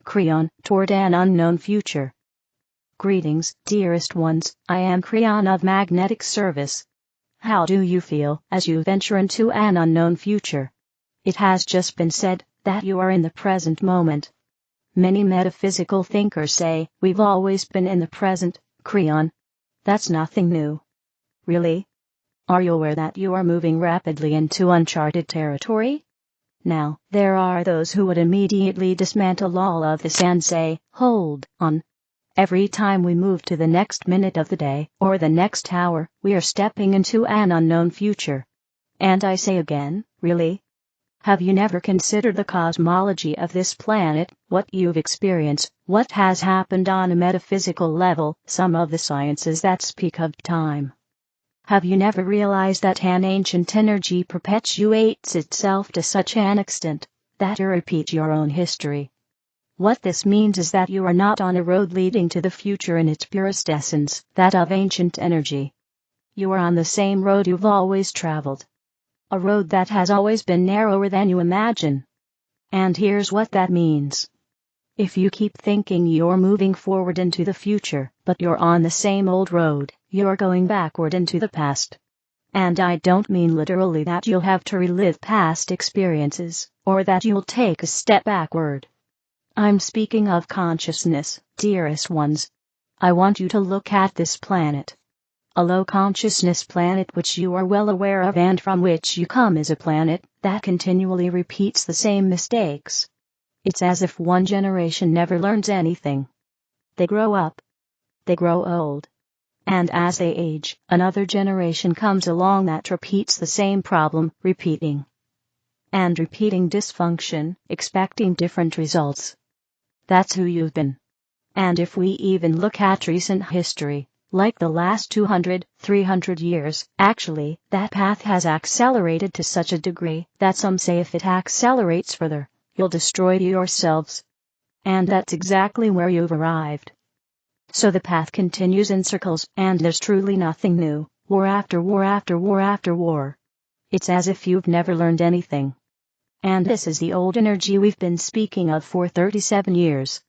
Kryon, toward an unknown future. Greetings, dearest ones, I am Kryon of Magnetic Service. How do you feel as you venture into an unknown future? It has just been said that you are in the present moment. Many metaphysical thinkers say we've always been in the present, Kryon. That's nothing new. Really? Are you aware that you are moving rapidly into uncharted territory? Now, there are those who would immediately dismantle all of this and say, hold on. Every time we move to the next minute of the day or the next hour, we are stepping into an unknown future. And I say again, really? Have you never considered the cosmology of this planet, what you've experienced, what has happened on a metaphysical level, some of the sciences that speak of time? Have you never realized that an ancient energy perpetuates itself to such an extent that you repeat your own history? What this means is that you are not on a road leading to the future in its purest essence, that of ancient energy. You are on the same road you've always traveled. A road that has always been narrower than you imagine. And here's what that means. If you keep thinking you're moving forward into the future, but you're on the same old road, you're going backward into the past. And I don't mean literally that you'll have to relive past experiences, or that you'll take a step backward. I'm speaking of consciousness, dearest ones. I want you to look at this planet. A low consciousness planet which you are well aware of and from which you come is a planet that continually repeats the same mistakes. It's as if one generation never learns anything. They grow up. They grow old. And as they age, another generation comes along that repeats the same problem, repeating dysfunction, expecting different results. That's who you've been. And if we even look at recent history, like the last 200, 300 years, actually, that path has accelerated to such a degree that some say if it accelerates further, you'll destroy yourselves. And that's exactly where you've arrived. So the path continues in circles, and there's truly nothing new, war after war after war after war. It's as if you've never learned anything. And this is the old energy we've been speaking of for 37 years.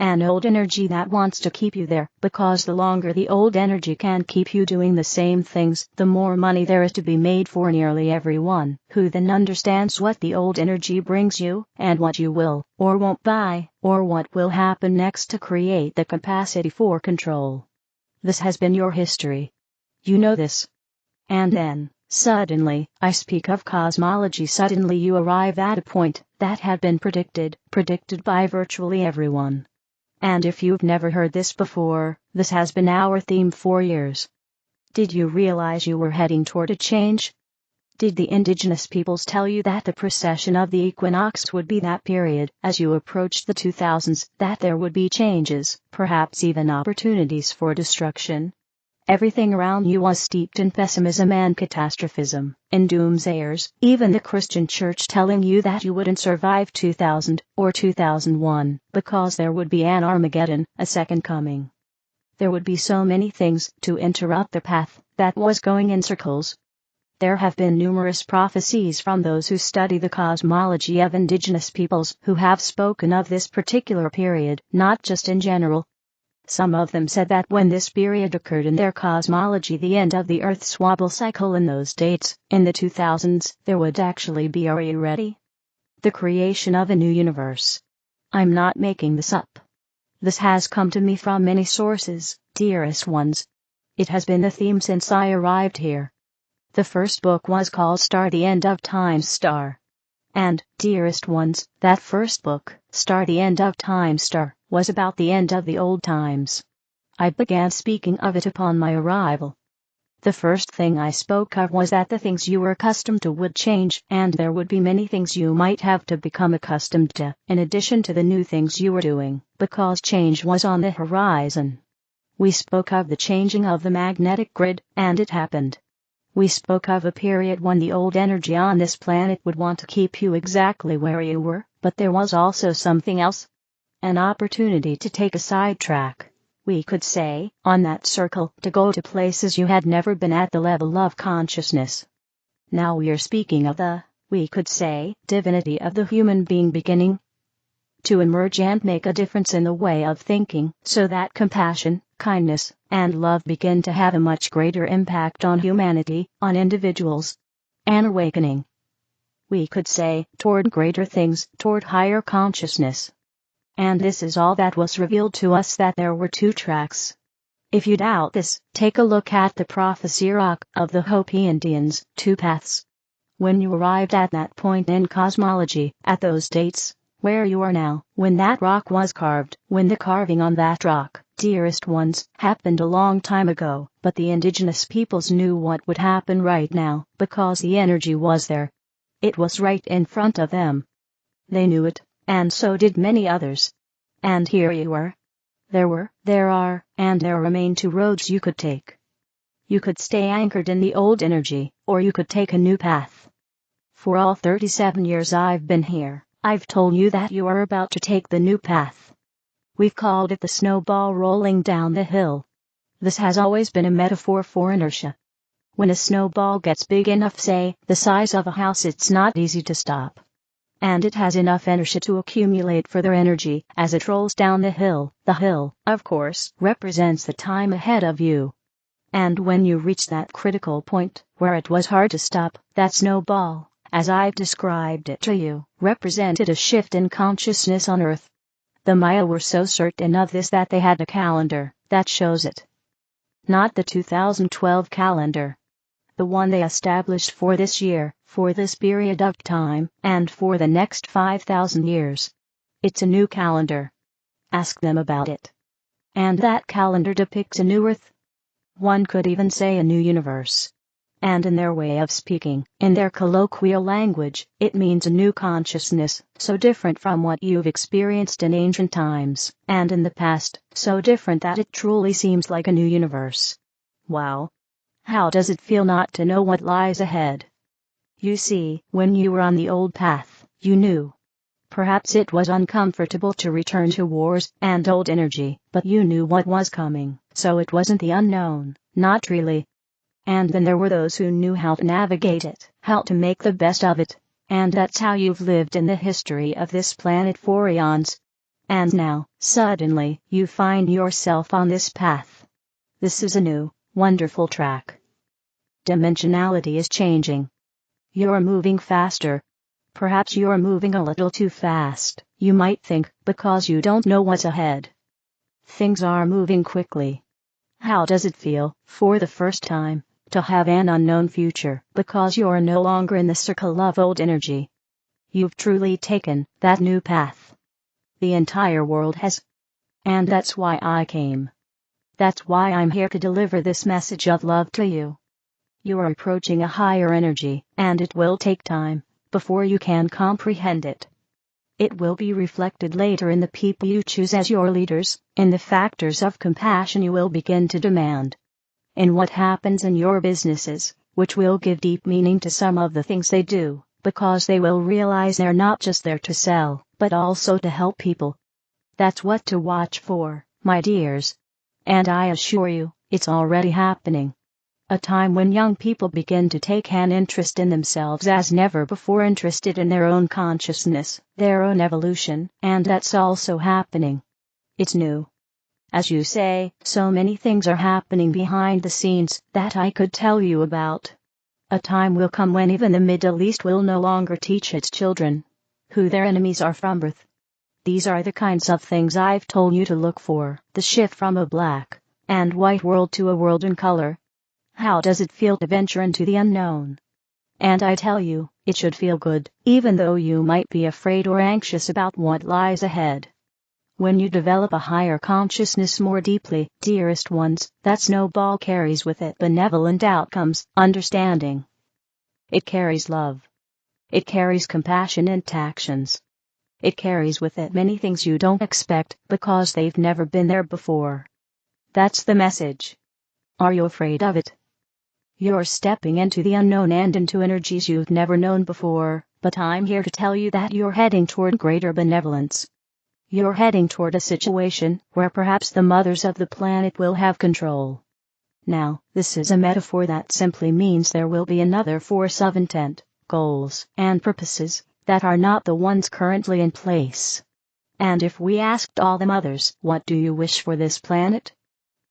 An old energy that wants to keep you there, because the longer the old energy can keep you doing the same things, the more money there is to be made for nearly everyone, who then understands what the old energy brings you, and what you will, or won't buy, or what will happen next to create the capacity for control. This has been your history. You know this. And then, suddenly, I speak of cosmology, suddenly you arrive at a point that had been predicted by virtually everyone. And if you've never heard this before, this has been our theme for years. Did you realize you were heading toward a change? Did the indigenous peoples tell you that the precession of the equinox would be that period, as you approached the 2000s, that there would be changes, perhaps even opportunities for destruction? Everything around you was steeped in pessimism and catastrophism, in doomsayers, even the Christian church telling you that you wouldn't survive 2000 or 2001, because there would be an Armageddon, a second coming. There would be so many things to interrupt the path that was going in circles. There have been numerous prophecies from those who study the cosmology of indigenous peoples who have spoken of this particular period, not just in general. Some of them said that when this period occurred in their cosmology, the end of the Earth's wobble cycle in those dates, in the 2000s, there would actually be, are you ready? The creation of a new universe. I'm not making this up. This has come to me from many sources, dearest ones. It has been the theme since I arrived here. The first book was called Star, the End of Time Star. And, dearest ones, that first book, Star, the End of Time Star, was about the end of the old times. I began speaking of it upon my arrival. The first thing I spoke of was that the things you were accustomed to would change, and there would be many things you might have to become accustomed to, in addition to the new things you were doing, because change was on the horizon. We spoke of the changing of the magnetic grid, and it happened. We spoke of a period when the old energy on this planet would want to keep you exactly where you were, but there was also something else. An opportunity to take a sidetrack, we could say, on that circle, to go to places you had never been at the level of consciousness. Now we are speaking of the, we could say, divinity of the human being beginning. to emerge and make a difference in the way of thinking, so that compassion, kindness, and love begin to have a much greater impact on humanity, on individuals. An awakening. We could say, toward greater things, toward higher consciousness. And this is all that was revealed to us, that there were two tracks. If you doubt this, take a look at the prophecy rock of the Hopi Indians, two paths. When you arrived at that point in cosmology, at those dates, where you are now, when that rock was carved, when the carving on that rock, dearest ones, happened a long time ago, but the indigenous peoples knew what would happen right now, because the energy was there. It was right in front of them. They knew it, and so did many others. And here you are. There are, and there remain two roads you could take. You could stay anchored in the old energy, or you could take a new path. For all 37 years I've been here, I've told you that you are about to take the new path. We've called it the snowball rolling down the hill. This has always been a metaphor for inertia. When a snowball gets big enough, say, the size of a house, it's not easy to stop. And it has enough inertia to accumulate further energy as it rolls down the hill. The hill, of course, represents the time ahead of you. And when you reach that critical point, where it was hard to stop, that snowball, as I've described it to you, represented a shift in consciousness on Earth. The Maya were so certain of this that they had a calendar that shows it. Not the 2012 calendar. The one they established for this year, for this period of time, and for the next 5,000 years. It's a new calendar. Ask them about it. And that calendar depicts a new Earth. One could even say a new universe. And in their way of speaking, in their colloquial language, it means a new consciousness, so different from what you've experienced in ancient times, and in the past, so different that it truly seems like a new universe. Wow! How does it feel not to know what lies ahead? You see, when you were on the old path, you knew. Perhaps it was uncomfortable to return to wars and old energy, but you knew what was coming, so it wasn't the unknown, not really. And then there were those who knew how to navigate it, how to make the best of it, and that's how you've lived in the history of this planet for eons. And now, suddenly, you find yourself on this path. This is a new, wonderful track. Dimensionality is changing. You're moving faster. Perhaps you're moving a little too fast, you might think, because you don't know what's ahead. Things are moving quickly. How does it feel, for the first time, to have an unknown future, because you're no longer in the circle of old energy? You've truly taken that new path. The entire world has. And that's why I came. That's why I'm here to deliver this message of love to you. You are approaching a higher energy, and it will take time before you can comprehend it. It will be reflected later in the people you choose as your leaders, in the factors of compassion you will begin to demand, in what happens in your businesses, which will give deep meaning to some of the things they do, because they will realize they're not just there to sell, but also to help people. That's what to watch for, my dears. And I assure you, it's already happening. A time when young people begin to take an interest in themselves as never before, interested in their own consciousness, their own evolution, and that's also happening. It's new. As you say, so many things are happening behind the scenes that I could tell you about. A time will come when even the Middle East will no longer teach its children who their enemies are from birth. These are the kinds of things I've told you to look for, the shift from a black and white world to a world in color. How does it feel to venture into the unknown? And I tell you, it should feel good, even though you might be afraid or anxious about what lies ahead. When you develop a higher consciousness more deeply, dearest ones, that snowball carries with it benevolent outcomes, understanding. It carries love. It carries compassionate actions. It carries with it many things you don't expect, because they've never been there before. That's the message. Are you afraid of it? You're stepping into the unknown and into energies you've never known before, but I'm here to tell you that you're heading toward greater benevolence. You're heading toward a situation where perhaps the mothers of the planet will have control. Now, this is a metaphor that simply means there will be another force of intent, goals, and purposes that are not the ones currently in place. And if we asked all the mothers, what do you wish for this planet?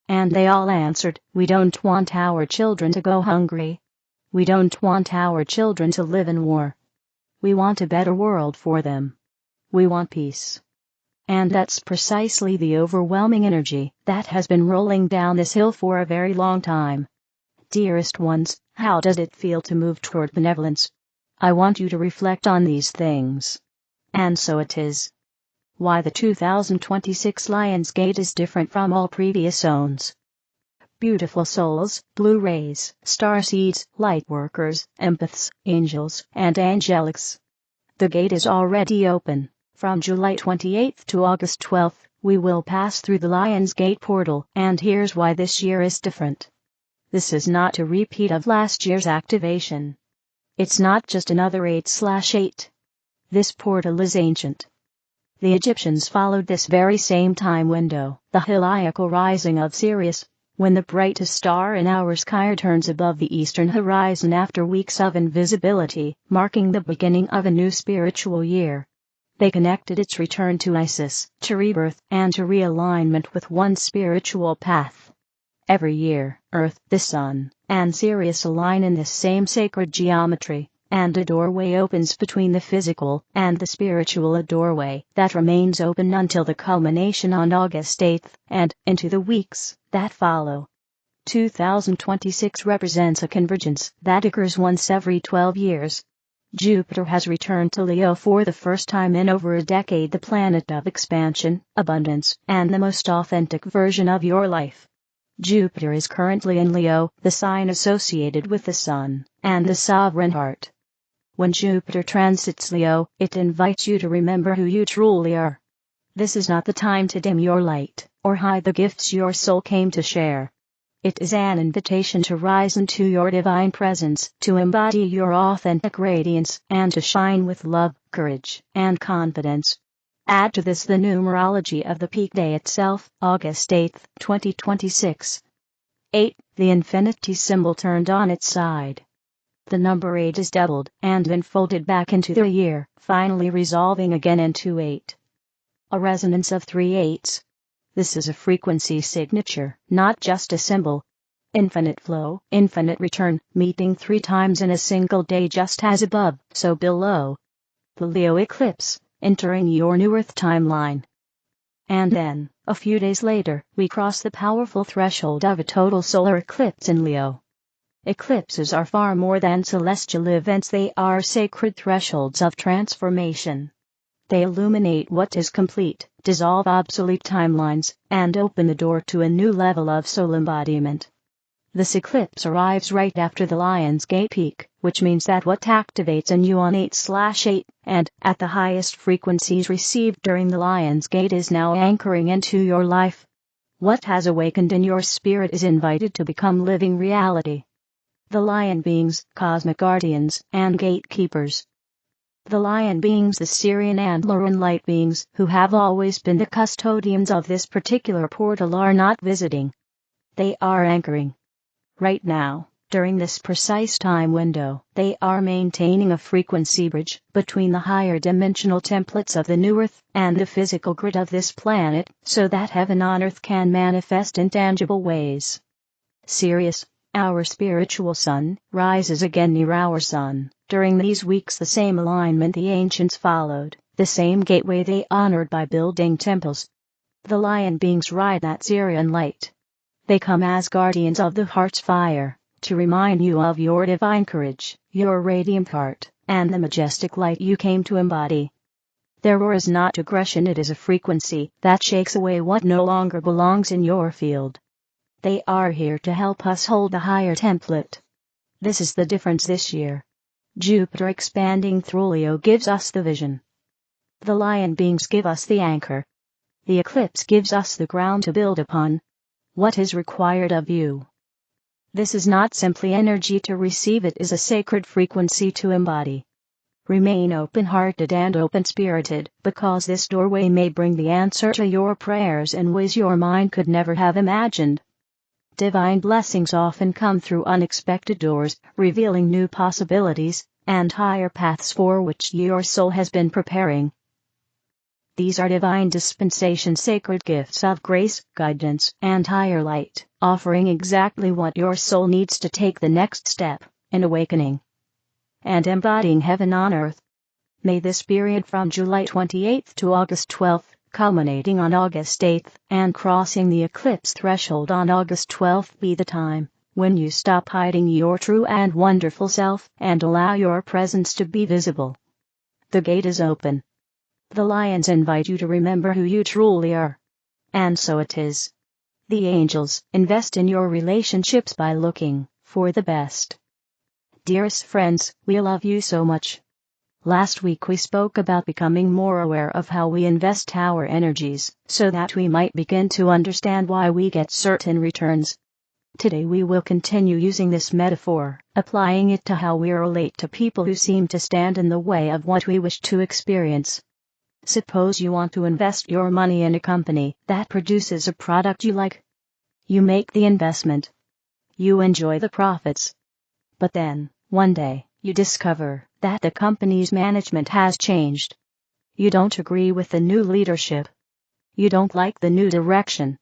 And they all answered, we don't want our children to go hungry. We don't want our children to live in war. We want a better world for them. We want peace. And that's precisely the overwhelming energy that has been rolling down this hill for a very long time. Dearest ones, how does it feel to move toward benevolence? I want you to reflect on these things. And so it is. Why the 2026 Lion's Gate is different from all previous zones. Beautiful souls, blue rays, starseeds, light workers, empaths, angels, and angelics. The gate is already open. From July 28th to August 12th, we will pass through the Lion's Gate portal, and here's why this year is different. This is not a repeat of last year's activation. It's not just another 8/8. This portal is ancient. The Egyptians followed this very same time window, the heliacal rising of Sirius, when the brightest star in our sky turns above the eastern horizon after weeks of invisibility, marking the beginning of a new spiritual year. They connected its return to Isis, to rebirth, and to realignment with one spiritual path. Every year, Earth, the Sun, and Sirius align in this same sacred geometry, and a doorway opens between the physical and the spiritual, a doorway that remains open until the culmination on August 8th, and into the weeks that follow. 2026 represents a convergence that occurs once every 12 years. Jupiter has returned to Leo for the first time in over a decade, the planet of expansion, abundance, and the most authentic version of your life. Jupiter is currently in Leo, the sign associated with the Sun and the sovereign heart. When Jupiter transits Leo, it invites you to remember who you truly are. This is not the time to dim your light or hide the gifts your soul came to share. It is an invitation to rise into your divine presence, to embody your authentic radiance, and to shine with love, courage, and confidence. Add to this the numerology of the peak day itself, August 8th, 2026. 8, the infinity symbol turned on its side. The number 8 is doubled, and then folded back into the year, finally resolving again into 8. A resonance of 3 8s. This is a frequency signature, not just a symbol. Infinite flow, infinite return, meeting 3 times in a single day, just as above, so below. The Leo eclipse, entering your new Earth timeline. And then, a few days later, we cross the powerful threshold of a total solar eclipse in Leo. Eclipses are far more than celestial events, they are sacred thresholds of transformation. They illuminate what is complete, dissolve obsolete timelines, and open the door to a new level of soul embodiment. This eclipse arrives right after the Lion's Gate peak, which means that what activates in you on 8/8, and at the highest frequencies received during the Lion's Gate, is now anchoring into your life. What has awakened in your spirit is invited to become living reality. The Lion beings, cosmic guardians, and gatekeepers. The Lion beings, the Sirian and Lauren light beings, who have always been the custodians of this particular portal, are not visiting. They are anchoring. Right now, during this precise time window, they are maintaining a frequency bridge between the higher dimensional templates of the new Earth and the physical grid of this planet, so that heaven on Earth can manifest in tangible ways. Sirius, our spiritual sun, rises again near our sun. During these weeks, the same alignment the ancients followed, the same gateway they honored by building temples. The Lion beings ride that Sirian light. They come as guardians of the heart's fire, to remind you of your divine courage, your radiant heart, and the majestic light you came to embody. Their roar is not aggression, it is a frequency that shakes away what no longer belongs in your field. They are here to help us hold the higher template. This is the difference this year. Jupiter expanding through Leo gives us the vision. The Lion beings give us the anchor. The eclipse gives us the ground to build upon. What is required of you? This is not simply energy to receive, it is a sacred frequency to embody. Remain open-hearted and open-spirited, because this doorway may bring the answer to your prayers in ways your mind could never have imagined. Divine blessings often come through unexpected doors, revealing new possibilities and higher paths for which your soul has been preparing. These are divine dispensation, sacred gifts of grace, guidance, and higher light, offering exactly what your soul needs to take the next step in awakening and embodying heaven on earth. May this period from July 28th to August 12th, culminating on August 8th and crossing the eclipse threshold on August 12th, be the time when you stop hiding your true and wonderful self and allow your presence to be visible. The gate is open. The lions invite you to remember who you truly are. And so it is. The angels invest in your relationships by looking for the best. Dearest friends, we love you so much. Last week we spoke about becoming more aware of how we invest our energies, so that we might begin to understand why we get certain returns. Today we will continue using this metaphor, applying it to how we relate to people who seem to stand in the way of what we wish to experience. Suppose you want to invest your money in a company that produces a product you like. You make the investment. You enjoy the profits. But then, one day, you discover that the company's management has changed. You don't agree with the new leadership. You don't like the new direction.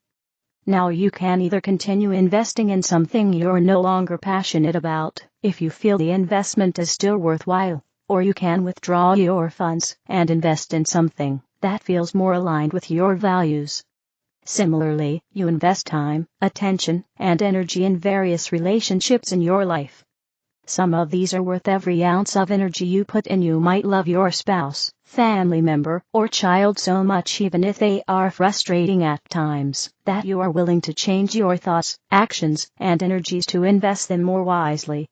Now you can either continue investing in something you're no longer passionate about, if you feel the investment is still worthwhile, or you can withdraw your funds and invest in something that feels more aligned with your values. Similarly, you invest time, attention, and energy in various relationships in your life. Some of these are worth every ounce of energy you put in. You might love your spouse, family member, or child so much, even if they are frustrating at times, that you are willing to change your thoughts, actions, and energies to invest them more wisely.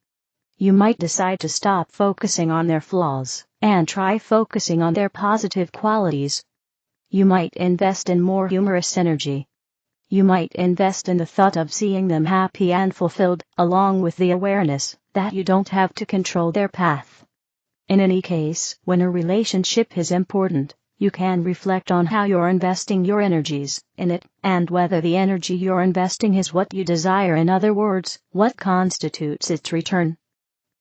You might decide to stop focusing on their flaws and try focusing on their positive qualities. You might invest in more humorous energy. You might invest in the thought of seeing them happy and fulfilled, along with the awareness that you don't have to control their path. In any case, when a relationship is important, you can reflect on how you're investing your energies in it, and whether the energy you're investing is what you desire. In other words, what constitutes its return.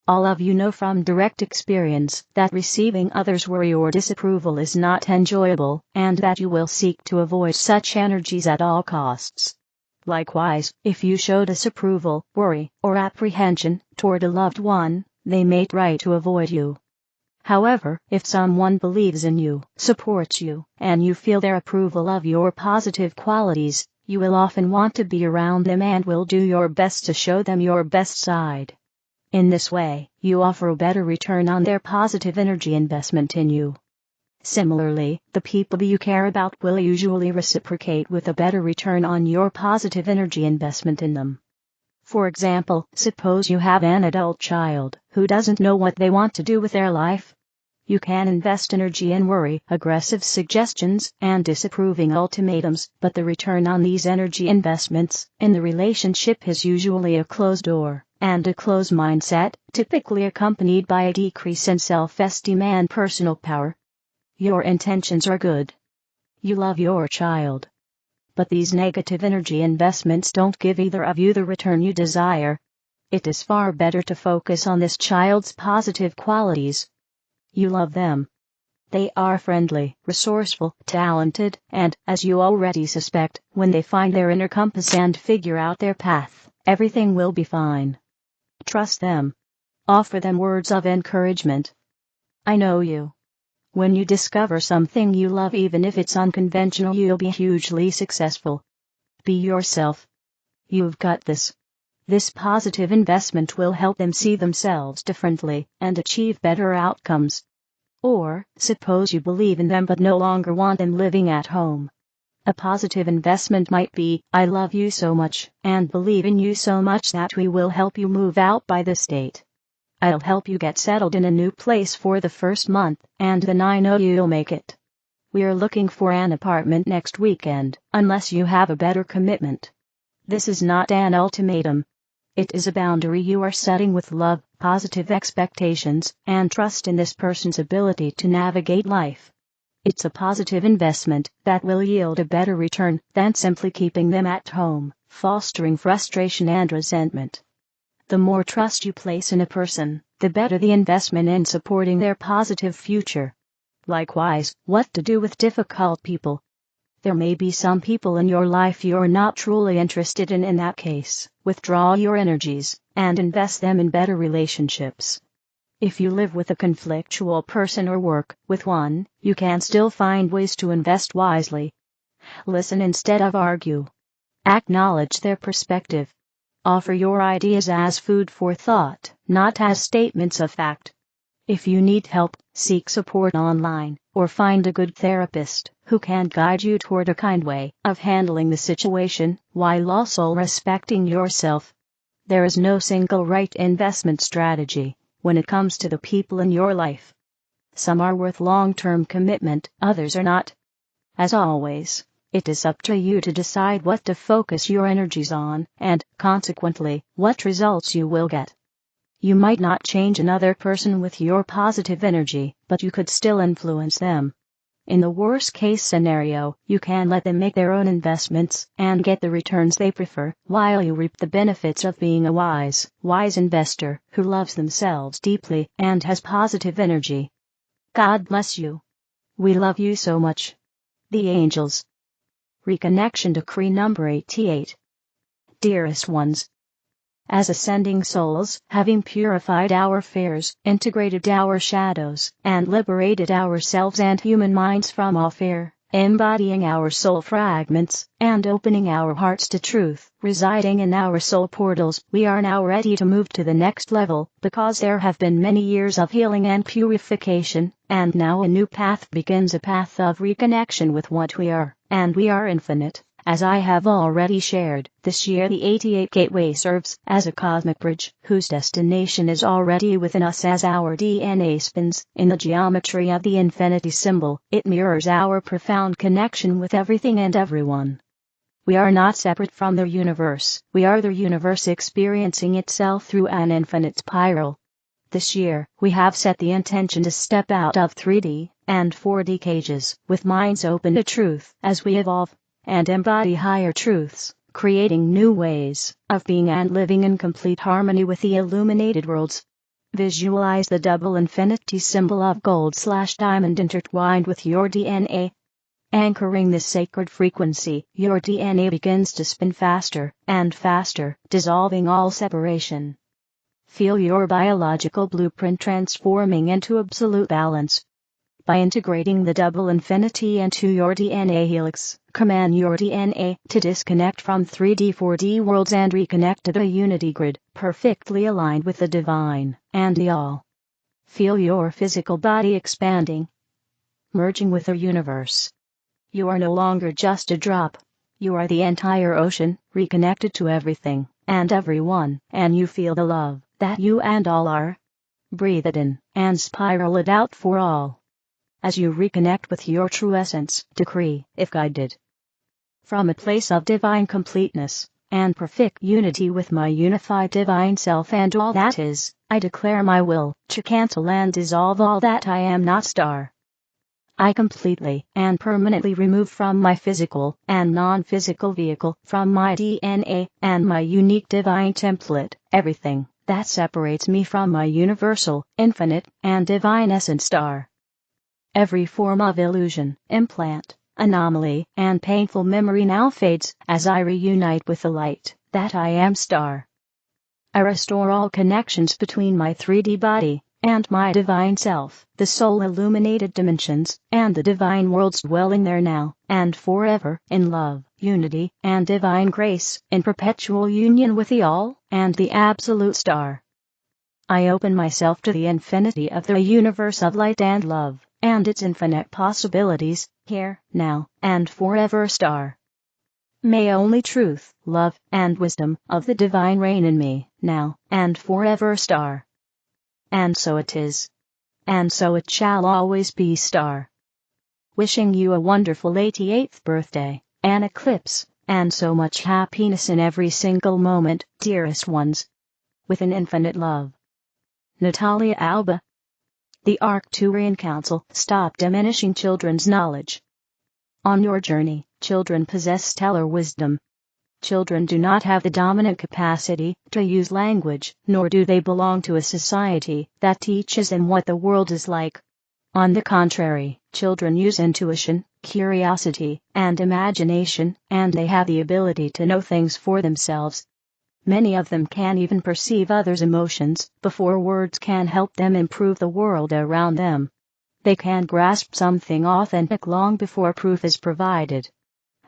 All of you know from direct experience that receiving others' worry or disapproval is not enjoyable, and that you will seek to avoid such energies at all costs. Likewise, if you show disapproval, worry, or apprehension toward a loved one, they may try to avoid you. However, if someone believes in you, supports you, and you feel their approval of your positive qualities, you will often want to be around them and will do your best to show them your best side. In this way, you offer a better return on their positive energy investment in you. Similarly, the people you care about will usually reciprocate with a better return on your positive energy investment in them. For example, suppose you have an adult child who doesn't know what they want to do with their life. You can invest energy in worry, aggressive suggestions, and disapproving ultimatums, but the return on these energy investments in the relationship is usually a closed door and a closed mindset, typically accompanied by a decrease in self-esteem and personal power. Your intentions are good. You love your child. But these negative energy investments don't give either of you the return you desire. It is far better to focus on this child's positive qualities. You love them. They are friendly, resourceful, talented, and, as you already suspect, when they find their inner compass and figure out their path, everything will be fine. Trust them. Offer them words of encouragement. I know you. When you discover something you love, even if it's unconventional, you'll be hugely successful. Be yourself. You've got this. This positive investment will help them see themselves differently and achieve better outcomes. Or, suppose you believe in them but no longer want them living at home. A positive investment might be, I love you so much, and believe in you so much that we will help you move out by this date. I'll help you get settled in a new place for the first month, and then I know you'll make it. We're looking for an apartment next weekend, unless you have a better commitment. This is not an ultimatum. It is a boundary you are setting with love, positive expectations, and trust in this person's ability to navigate life. It's a positive investment that will yield a better return than simply keeping them at home, fostering frustration and resentment. The more trust you place in a person, the better the investment in supporting their positive future. Likewise, what to do with difficult people. There may be some people in your life you're not truly interested in that case, withdraw your energies, and invest them in better relationships. If you live with a conflictual person or work with one, you can still find ways to invest wisely. Listen instead of argue. Acknowledge their perspective. Offer your ideas as food for thought, not as statements of fact. If you need help, seek support online, or find a good therapist who can guide you toward a kind way of handling the situation, while also respecting yourself. There is no single right investment strategy when it comes to the people in your life. Some are worth long-term commitment, others are not. As always, it is up to you to decide what to focus your energies on, and, consequently, what results you will get. You might not change another person with your positive energy, but you could still influence them. In the worst-case scenario, you can let them make their own investments and get the returns they prefer, while you reap the benefits of being a wise investor who loves themselves deeply and has positive energy. God bless you. We love you so much. The Angels. Reconnection Decree number 88. Dearest ones, as ascending souls, having purified our fears, integrated our shadows, and liberated ourselves and human minds from all fear, embodying our soul fragments, and opening our hearts to truth, residing in our soul portals, we are now ready to move to the next level, because there have been many years of healing and purification, and now a new path begins, a path of reconnection with what we are, and we are infinite. As I have already shared, this year the 88 Gateway serves as a cosmic bridge, whose destination is already within us as our DNA spins in the geometry of the infinity symbol. It mirrors our profound connection with everything and everyone. We are not separate from the universe, we are the universe experiencing itself through an infinite spiral. This year, we have set the intention to step out of 3D and 4D cages, with minds open to truth as we evolve, and embody higher truths, creating new ways of being and living in complete harmony with the illuminated worlds. Visualize the double infinity symbol of gold/diamond intertwined with your DNA. Anchoring this sacred frequency, your DNA begins to spin faster and faster, dissolving all separation. Feel your biological blueprint transforming into absolute balance. By integrating the double infinity into your DNA helix, command your DNA to disconnect from 3D 4D worlds and reconnect to the unity grid, perfectly aligned with the divine and the all. Feel your physical body expanding, merging with the universe. You are no longer just a drop. You are the entire ocean, reconnected to everything and everyone, and you feel the love that you and all are. Breathe it in and spiral it out for all. As you reconnect with your true essence, decree, if guided, from a place of divine completeness and perfect unity with my unified divine self and all that is, I declare my will to cancel and dissolve all that I am not star. I completely and permanently remove from my physical and non-physical vehicle, from my DNA and my unique divine template, everything that separates me from my universal, infinite, and divine essence star. Every form of illusion, implant, anomaly, and painful memory now fades as I reunite with the light that I am star. I restore all connections between my 3D body and my divine self, the soul illuminated dimensions, and the divine worlds dwelling there now and forever, in love, unity, and divine grace, in perpetual union with the all and the absolute star. I open myself to the infinity of the universe of light and love, and its infinite possibilities, here, now, and forever star. May only truth, love, and wisdom of the divine reign in me, now, and forever star. And so it is. And so it shall always be star. Wishing you a wonderful 88th birthday, an eclipse, and so much happiness in every single moment, dearest ones. With an infinite love. Natalia, Alba. The Arcturian Council. Stop diminishing children's knowledge. On your journey, children possess stellar wisdom. Children do not have the dominant capacity to use language, nor do they belong to a society that teaches them what the world is like. On the contrary, children use intuition, curiosity, and imagination, and they have the ability to know things for themselves. Many of them can even perceive others' emotions before words can help them improve the world around them. They can grasp something authentic long before proof is provided.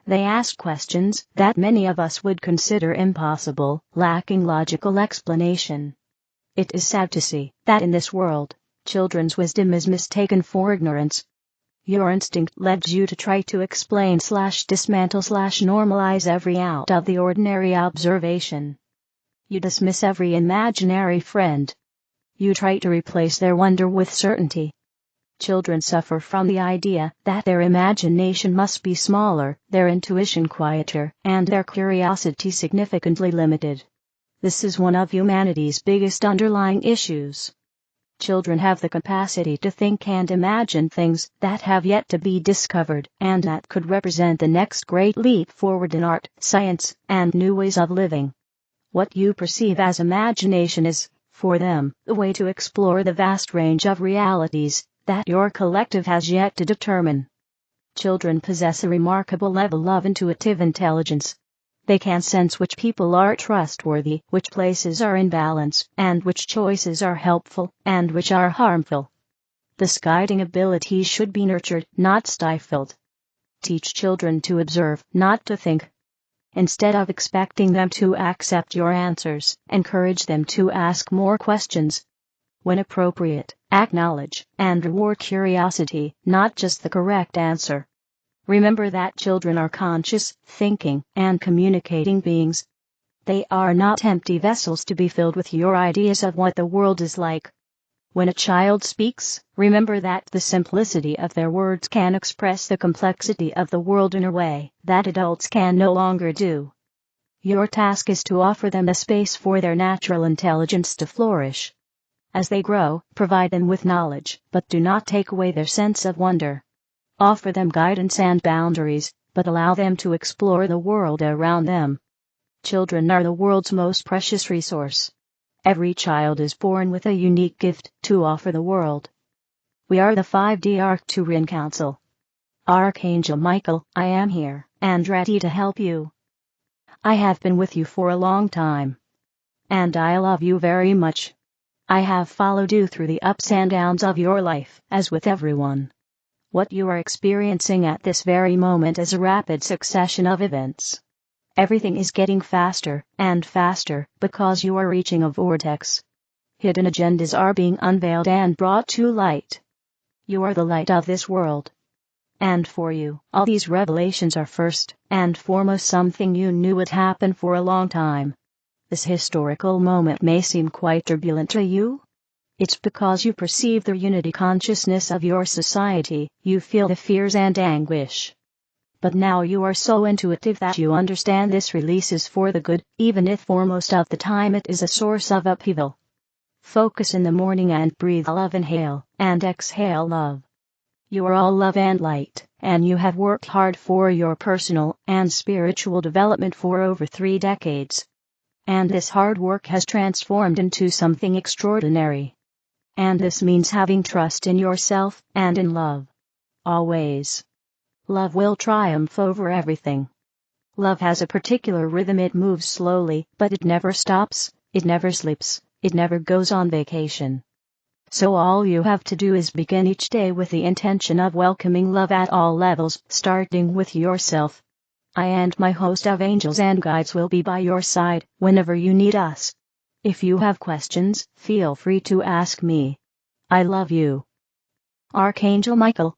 They ask questions that many of us would consider impossible, lacking logical explanation. It is sad to see that in this world, children's wisdom is mistaken for ignorance. Your instinct led you to try to explain/dismantle/normalize every out of the ordinary observation. You dismiss every imaginary friend. You try to replace their wonder with certainty. Children suffer from the idea that their imagination must be smaller, their intuition quieter, and their curiosity significantly limited. This is one of humanity's biggest underlying issues. Children have the capacity to think and imagine things that have yet to be discovered and that could represent the next great leap forward in art, science, and new ways of living. What you perceive as imagination is, for them, the way to explore the vast range of realities that your collective has yet to determine. Children possess a remarkable level of intuitive intelligence. They can sense which people are trustworthy, which places are in balance, and which choices are helpful, and which are harmful. This guiding ability should be nurtured, not stifled. Teach children to observe, not to think. Instead of expecting them to accept your answers, encourage them to ask more questions. When appropriate, acknowledge and reward curiosity, not just the correct answer. Remember that children are conscious, thinking, and communicating beings. They are not empty vessels to be filled with your ideas of what the world is like. When a child speaks, remember that the simplicity of their words can express the complexity of the world in a way that adults can no longer do. Your task is to offer them a space for their natural intelligence to flourish. As they grow, provide them with knowledge, but do not take away their sense of wonder. Offer them guidance and boundaries, but allow them to explore the world around them. Children are the world's most precious resource. Every child is born with a unique gift to offer the world. We are the 5D Arcturian Council. Archangel Michael, I am here, and ready to help you. I have been with you for a long time. And I love you very much. I have followed you through the ups and downs of your life, as with everyone. What you are experiencing at this very moment is a rapid succession of events. Everything is getting faster and faster because you are reaching a vortex. Hidden agendas are being unveiled and brought to light. You are the light of this world. And for you, all these revelations are first and foremost something you knew would happen for a long time. This historical moment may seem quite turbulent to you. It's because you perceive the unity consciousness of your society, you feel the fears and anguish. But now you are so intuitive that you understand this release is for the good, even if for most of the time it is a source of upheaval. Focus in the morning and breathe love, inhale, and exhale love. You are all love and light, and you have worked hard for your personal and spiritual development for over 3 decades. And this hard work has transformed into something extraordinary. And this means having trust in yourself and in love. Always. Love will triumph over everything. Love has a particular rhythm. It moves slowly, but it never stops, it never sleeps, it never goes on vacation. So all you have to do is begin each day with the intention of welcoming love at all levels, starting with yourself. I and my host of angels and guides will be by your side whenever you need us. If you have questions, feel free to ask me. I love you. Archangel Michael.